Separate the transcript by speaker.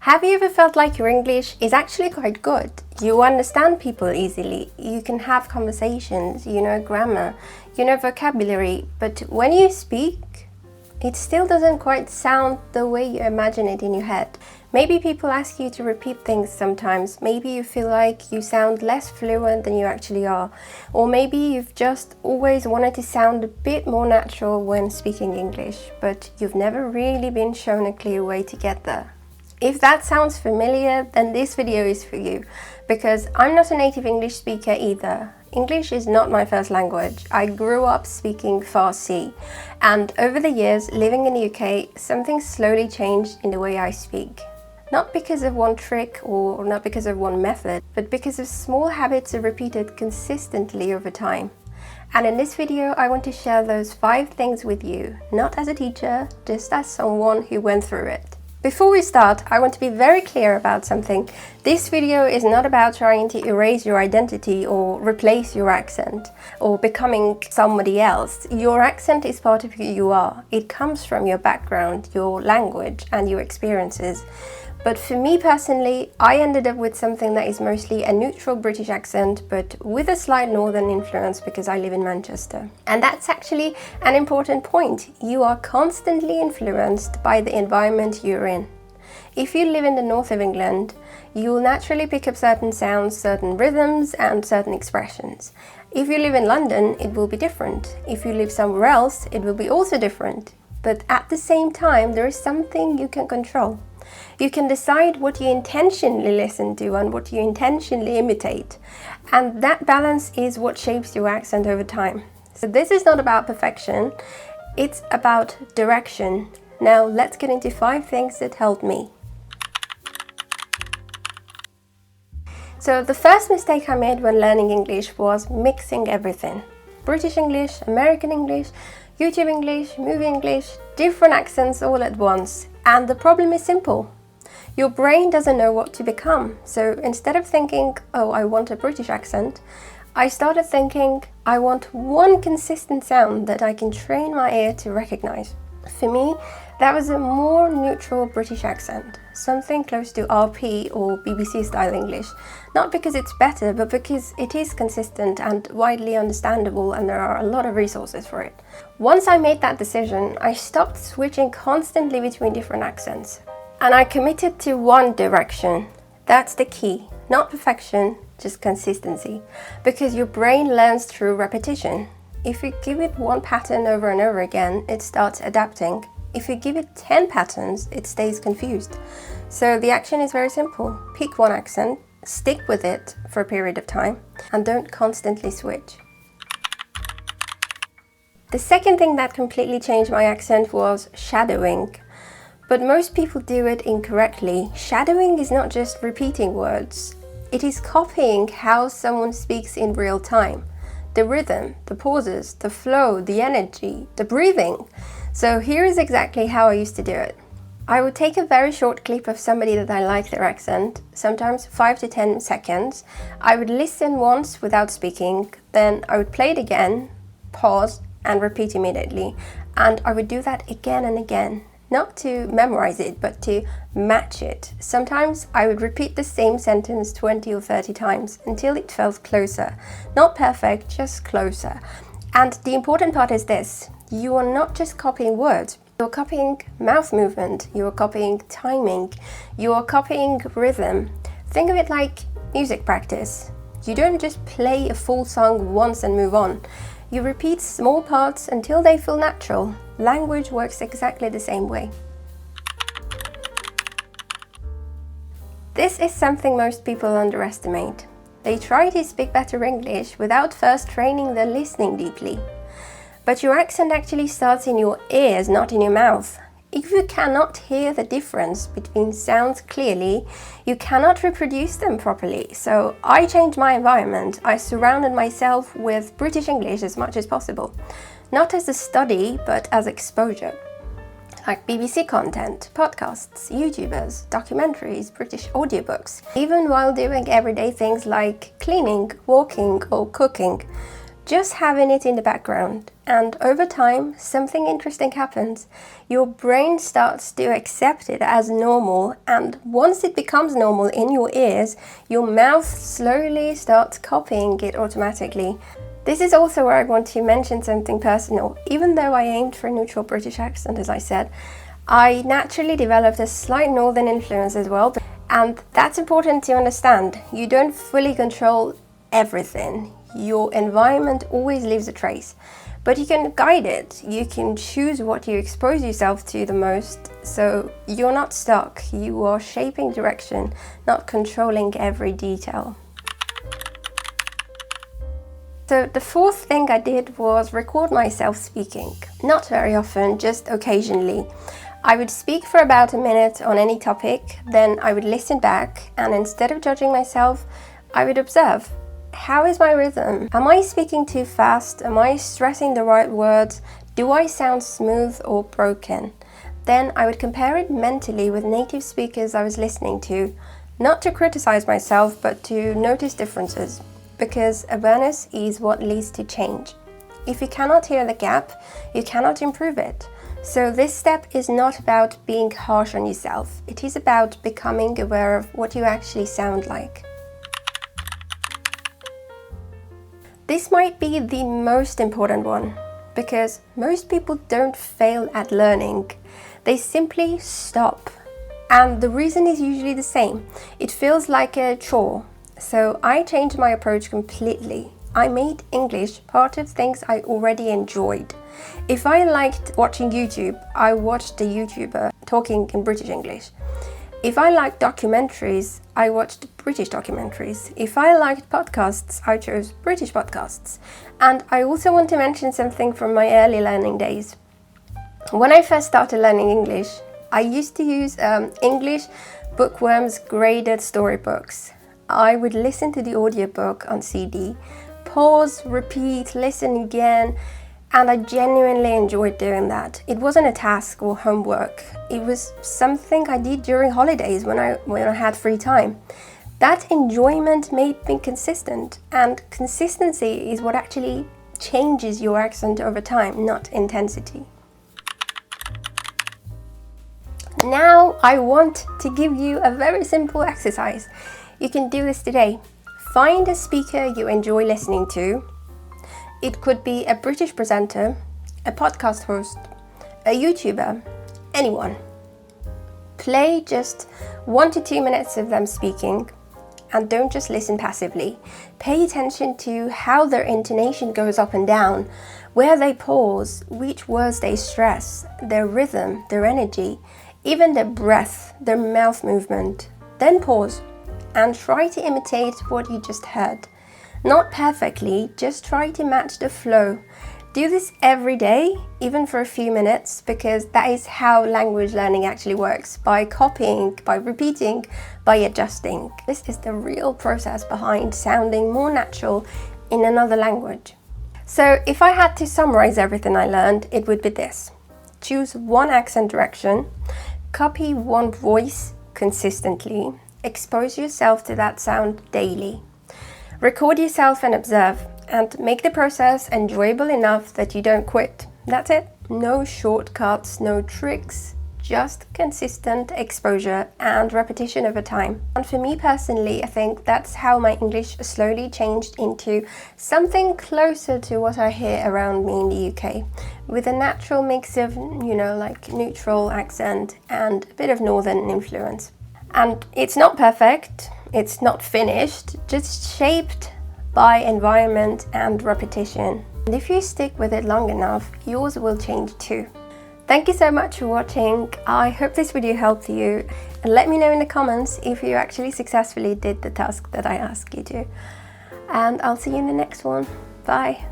Speaker 1: Have you ever felt like your English is actually quite good? You understand people easily, you can have conversations, you know grammar, you know vocabulary, but when you speak, it still doesn't quite sound the way you imagine it in your head. Maybe people ask you to repeat things sometimes, maybe you feel like you sound less fluent than you actually are, or maybe you've just always wanted to sound a bit more natural when speaking English, but you've never really been shown a clear way to get there. If that sounds familiar, then this video is for you, because I'm not a native English speaker either. English is not my first language. I grew up speaking Farsi, and over the years living in the UK, something slowly changed in the way I speak. Not because of one trick or not because of one method, but because of small habits repeated consistently over time. And in this video, I want to share those 5 things with you, not as a teacher, just as someone who went through it. Before we start, I want to be very clear about something. This video is not about trying to erase your identity or replace your accent or becoming somebody else. Your accent is part of who you are. It comes from your background, your language, and your experiences. But for me personally, I ended up with something that is mostly a neutral British accent, but with a slight northern influence because I live in Manchester. And that's actually an important point. You are constantly influenced by the environment you're in. If you live in the north of England, you will naturally pick up certain sounds, certain rhythms, and certain expressions. If you live in London, it will be different. If you live somewhere else, it will be also different. But at the same time, there is something you can control. You can decide what you intentionally listen to and what you intentionally imitate. And that balance is what shapes your accent over time. So this is not about perfection, it's about direction. Now let's get into 5 things that helped me. So the first mistake I made when learning English was mixing everything. British English, American English, YouTube English, movie English, different accents all at once. And the problem is simple. Your brain doesn't know what to become. So instead of thinking, oh, I want a British accent, I started thinking, I want one consistent sound that I can train my ear to recognize. For me, that was a more neutral British accent, something close to RP or BBC style English. Not because it's better, but because it is consistent and widely understandable and there are a lot of resources for it. Once I made that decision, I stopped switching constantly between different accents. And I committed to one direction. That's the key. Not perfection, just consistency. Because your brain learns through repetition. If you give it one pattern over and over again, it starts adapting. If you give it 10 patterns, it stays confused. So the action is very simple. Pick one accent, stick with it for a period of time, and don't constantly switch. The second thing that completely changed my accent was shadowing. But most people do it incorrectly. Shadowing is not just repeating words. It is copying how someone speaks in real time. The rhythm, the pauses, the flow, the energy, the breathing. So here is exactly how I used to do it. I would take a very short clip of somebody that I like their accent, sometimes 5 to 10 seconds. I would listen once without speaking, then I would play it again, pause, and repeat immediately. And I would do that again and again. Not to memorize it, but to match it. Sometimes I would repeat the same sentence 20 or 30 times until it felt closer. Not perfect, just closer. And the important part is this. You are not just copying words. You're copying mouth movement. You're copying timing. You're copying rhythm. Think of it like music practice. You don't just play a full song once and move on. You repeat small parts until they feel natural. Language works exactly the same way. This is something most people underestimate. They try to speak better English without first training their listening deeply. But your accent actually starts in your ears, not in your mouth. If you cannot hear the difference between sounds clearly, you cannot reproduce them properly. So I changed my environment. I surrounded myself with British English as much as possible. Not as a study, but as exposure. Like BBC content, podcasts, YouTubers, documentaries, British audiobooks. Even while doing everyday things like cleaning, walking, or cooking. just having it in the background. And over time, something interesting happens. Your brain starts to accept it as normal, and once it becomes normal in your ears, your mouth slowly starts copying it automatically. This is also where I want to mention something personal. Even though I aimed for a neutral British accent, as I said, I naturally developed a slight northern influence as well, and that's important to understand. You don't fully control everything. Your environment always leaves a trace, but you can guide it. You can choose what you expose yourself to the most, so you're not stuck. You are shaping direction, not controlling every detail. So the fourth thing I did was record myself speaking. Not very often, just occasionally. I would speak for about a minute on any topic, then I would listen back, and instead of judging myself, I would observe. How is my rhythm? Am I speaking too fast? Am I stressing the right words? Do I sound smooth or broken? Then I would compare it mentally with native speakers I was listening to, not to criticize myself, but to notice differences, because awareness is what leads to change. If you cannot hear the gap, you cannot improve it. So this step is not about being harsh on yourself. It is about becoming aware of what you actually sound like. This might be the most important one, because most people don't fail at learning. They simply stop. And the reason is usually the same. It feels like a chore. So I changed my approach completely. I made English part of things I already enjoyed. If I liked watching YouTube, I watched a YouTuber talking in British English. If I liked documentaries, I watched British documentaries. If I liked podcasts, I chose British podcasts. And I also want to mention something from my early learning days. When I first started learning English, I used to use English Bookworm's graded storybooks. I would listen to the audiobook on CD, pause, repeat, listen again, and I genuinely enjoyed doing that. It wasn't a task or homework. It was something I did during holidays when I had free time. That enjoyment made me consistent, and consistency is what actually changes your accent over time, not intensity. Now I want to give you a very simple exercise. You can do this today. Find a speaker you enjoy listening to. It could be a British presenter, a podcast host, a YouTuber, anyone. Play just 1 to 2 minutes of them speaking, and don't just listen passively. Pay attention to how their intonation goes up and down, where they pause, which words they stress, their rhythm, their energy, even their breath, their mouth movement. Then pause and try to imitate what you just heard. Not perfectly, just try to match the flow. Do this every day, even for a few minutes, because that is how language learning actually works. By copying, by repeating, by adjusting. This is the real process behind sounding more natural in another language. So if I had to summarize everything I learned, it would be this. Choose one accent direction, copy one voice consistently, expose yourself to that sound daily. Record yourself and observe, and make the process enjoyable enough that you don't quit. That's it. No shortcuts, no tricks, just consistent exposure and repetition over time. And for me personally, I think that's how my English slowly changed into something closer to what I hear around me in the UK, with a natural mix of, like neutral accent and a bit of northern influence. And it's not perfect. It's not finished, just shaped by environment and repetition. And if you stick with it long enough, yours will change too. Thank you so much for watching. I hope this video helped you. And let me know in the comments if you actually successfully did the task that I asked you to. And I'll see you in the next one. Bye.